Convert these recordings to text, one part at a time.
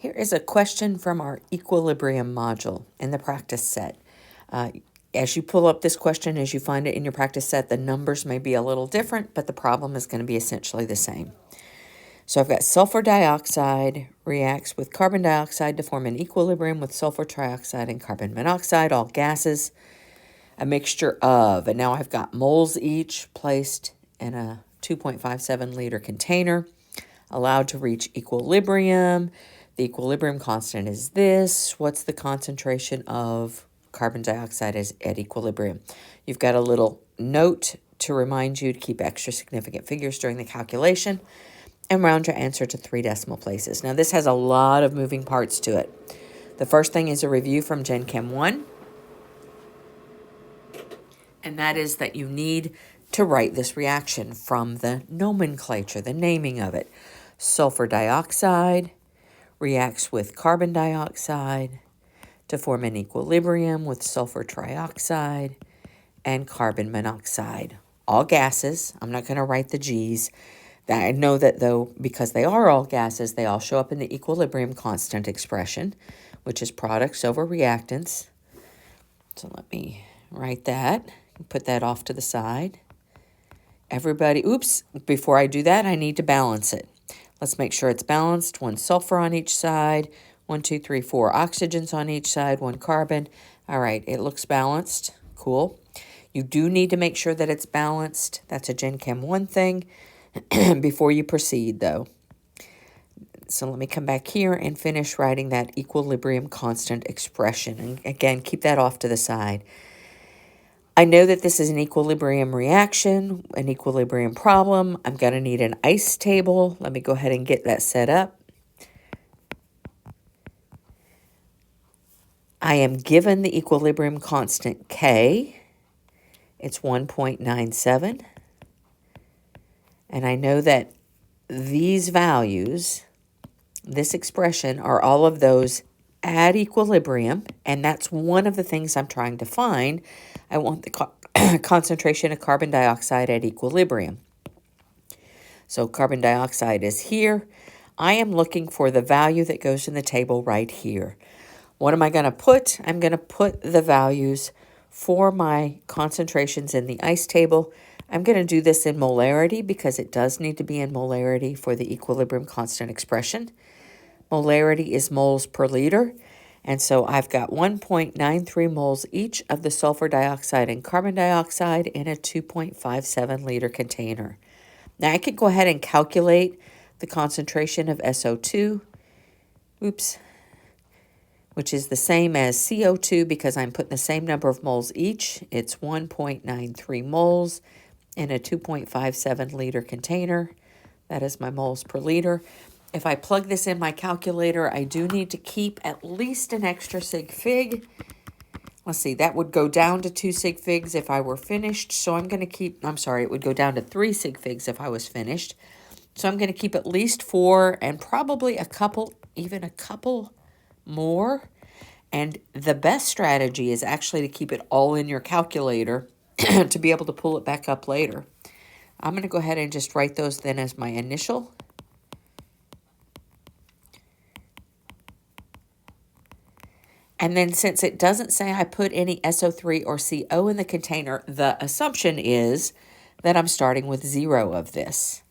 Here is a question from our equilibrium module in the practice set. As you pull up this question, as you find it in your practice set, the numbers may be a little different, but the problem is going to be essentially the same. So I've got sulfur dioxide reacts with carbon dioxide to form an equilibrium with sulfur trioxide and carbon monoxide, all gases, a mixture of, and now I've got moles each placed in a 2.57 liter container, allowed to reach equilibrium. The equilibrium constant is this. What's the concentration of carbon dioxide at equilibrium? You've got a little note to remind you to keep extra significant figures during the calculation and round your answer to 3 decimal places. Now, this has a lot of moving parts to it. The first thing is a review from Gen Chem 1, and that is that you need to write this reaction from the nomenclature, the naming of it. Sulfur dioxide reacts with carbon dioxide to form an equilibrium with sulfur trioxide and carbon monoxide. All gases. I'm not going to write the G's. I know that, though, because they are all gases, they all show up in the equilibrium constant expression, which is products over reactants. So let me write that and put that off to the side. Everybody, oops, before I do that, I need to balance it. Let's make sure it's balanced. 1 sulfur on each side, 1, 2, 3, 4 oxygens on each side, 1 carbon. All right, it looks balanced. Cool. You do need to make sure that it's balanced. That's a Gen Chem 1 thing. Before you proceed, though. So let me come back here and finish writing that equilibrium constant expression. And again, keep that off to the side. I know that this is an equilibrium reaction, an equilibrium problem. I'm going to need an ice table. Let me go ahead and get that set up. I am given the equilibrium constant K. It's 1.97. And I know that these values, this expression, are all of those at equilibrium, and that's one of the things I'm trying to find. I want the concentration of carbon dioxide at equilibrium. So carbon dioxide is here. I am looking for the value that goes in the table right here. What am I going to put? I'm going to put the values for my concentrations in the ice table. I'm going to do this in molarity because it does need to be in molarity for the equilibrium constant expression. Molarity is moles per liter. And so I've got 1.93 moles each of the sulfur dioxide and carbon dioxide in a 2.57 liter container. Now I could go ahead and calculate the concentration of SO2, which is the same as CO2 because I'm putting the same number of moles each. It's 1.93 moles in a 2.57 liter container. That is my moles per liter. If I plug this in my calculator, I do need to keep at least an extra sig fig. Let's see, that would go down to 2 sig figs if I were finished. So I'm going to keep, it would go down to 3 sig figs if I was finished. So I'm going to keep at least 4 and probably even a couple more. And the best strategy is actually to keep it all in your calculator to be able to pull it back up later. I'm going to go ahead and just write those then as my initial. And then since it doesn't say I put any SO3 or CO in the container, the assumption is that I'm starting with 0 of this.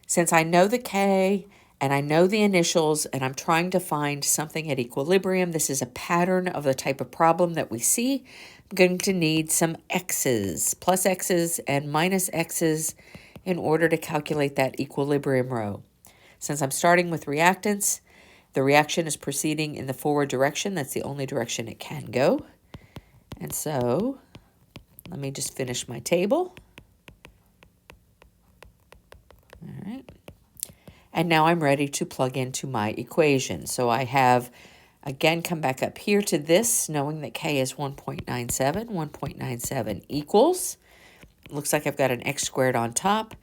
Since I know the K and I know the initials and I'm trying to find something at equilibrium, this is a pattern of the type of problem that we see. I'm going to need some X's, plus X's and minus X's in order to calculate that equilibrium row. Since I'm starting with reactants, the reaction is proceeding in the forward direction. That's the only direction it can go. And so let me just finish my table. All right. And now I'm ready to plug into my equation. So I have, again, come back up here to this, knowing that K is 1.97. 1.97 equals, looks like I've got an X squared on top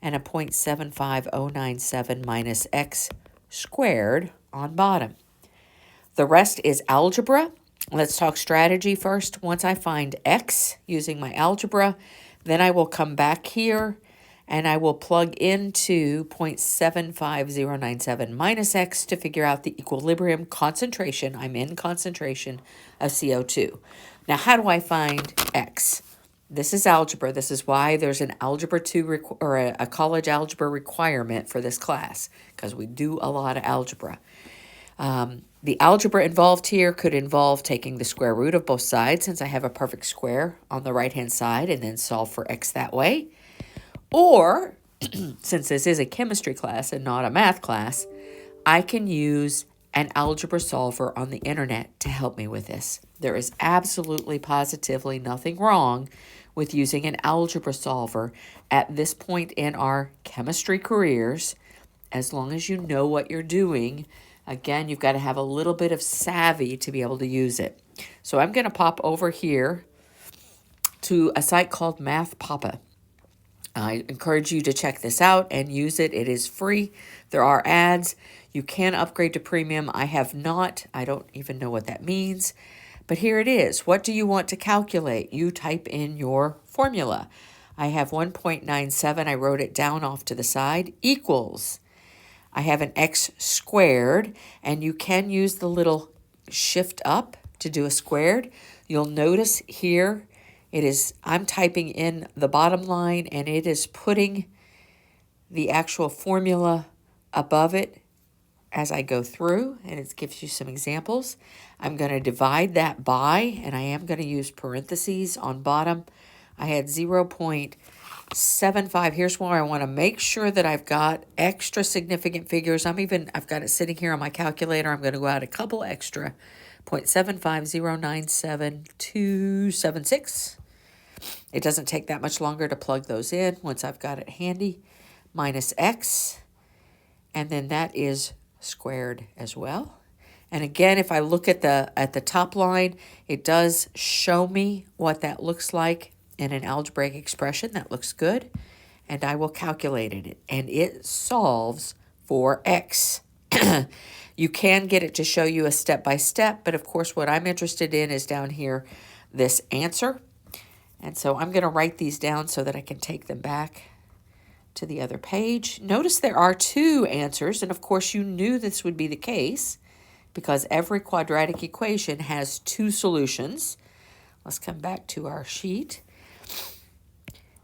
and a 0.75097 minus X squared on bottom. The rest is algebra. Let's talk strategy first. Once I find X using my algebra, then I will come back here and I will plug into 0.75097 minus X to figure out the equilibrium concentration. I'm in concentration of CO2. Now, how do I find X? This is algebra. This is why there's an algebra 2 or a college algebra requirement for this class, because we do a lot of algebra. The algebra involved here could involve taking the square root of both sides, since I have a perfect square on the right-hand side, and then solve for X that way. Or, since this is a chemistry class and not a math class, I can use an algebra solver on the internet to help me with this. There is absolutely, positively nothing wrong with using an algebra solver at this point in our chemistry careers, as long as you know what you're doing. Again, you've got to have a little bit of savvy to be able to use it. So I'm going to pop over here to a site called MathPapa. I encourage you to check this out and use it. It is free. There are ads. You can upgrade to premium. I have not. I don't even know what that means. But here it is. What do you want to calculate? You type in your formula. I have 1.97. I wrote it down off to the side. Equals. I have an X squared, and you can use the little shift up to do a squared. You'll notice here I'm typing in the bottom line, and it is putting the actual formula above it as I go through, and it gives you some examples. I'm going to divide that by, and I am going to use parentheses on bottom. I had 0.75. Here's where I want to make sure that I've got extra significant figures. I've got it sitting here on my calculator. I'm going to go out a couple extra. 0.75097.276. It doesn't take that much longer to plug those in once I've got it handy. Minus X. And then that is squared as well. And again, if I look at the top line, it does show me what that looks like in an algebraic expression. That looks good. And I will calculate it. And it solves for X. You can get it to show you a step-by-step, but of course what I'm interested in is down here, this answer. And so I'm going to write these down so that I can take them back to the other page. Notice there are two answers, and of course you knew this would be the case because every quadratic equation has two solutions. Let's come back to our sheet.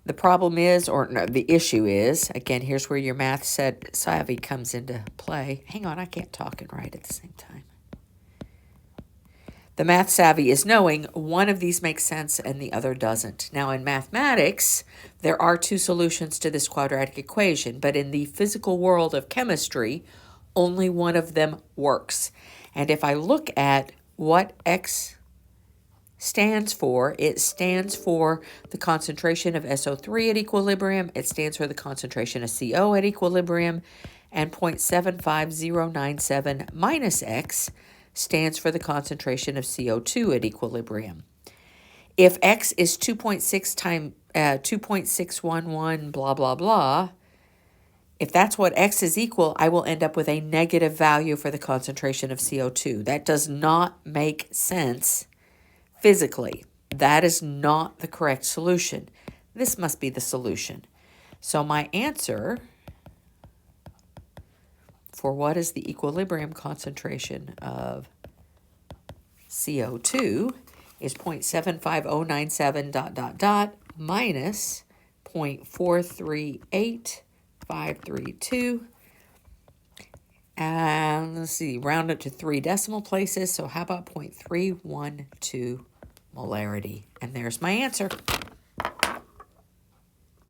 The problem is, or no, the issue is, again, here's where your math savvy comes into play. Hang on, I can't talk and write at the same time. The math savvy is knowing one of these makes sense and the other doesn't. Now, in mathematics, there are two solutions to this quadratic equation, but in the physical world of chemistry, only one of them works. And if I look at what X stands for, it stands for the concentration of SO3 at equilibrium, it stands for the concentration of CO at equilibrium, and 0.75097 minus X stands for the concentration of CO2 at equilibrium. If X is 2.611 blah, blah, blah, if that's what X is equal, I will end up with a negative value for the concentration of CO2. That does not make sense physically. That is not the correct solution. This must be the solution. So my answer for what is the equilibrium concentration of CO2 is 0.75097 ... minus 0.438532. And let's see, round it to 3 decimal places. So how about 0.312 molarity? And there's my answer.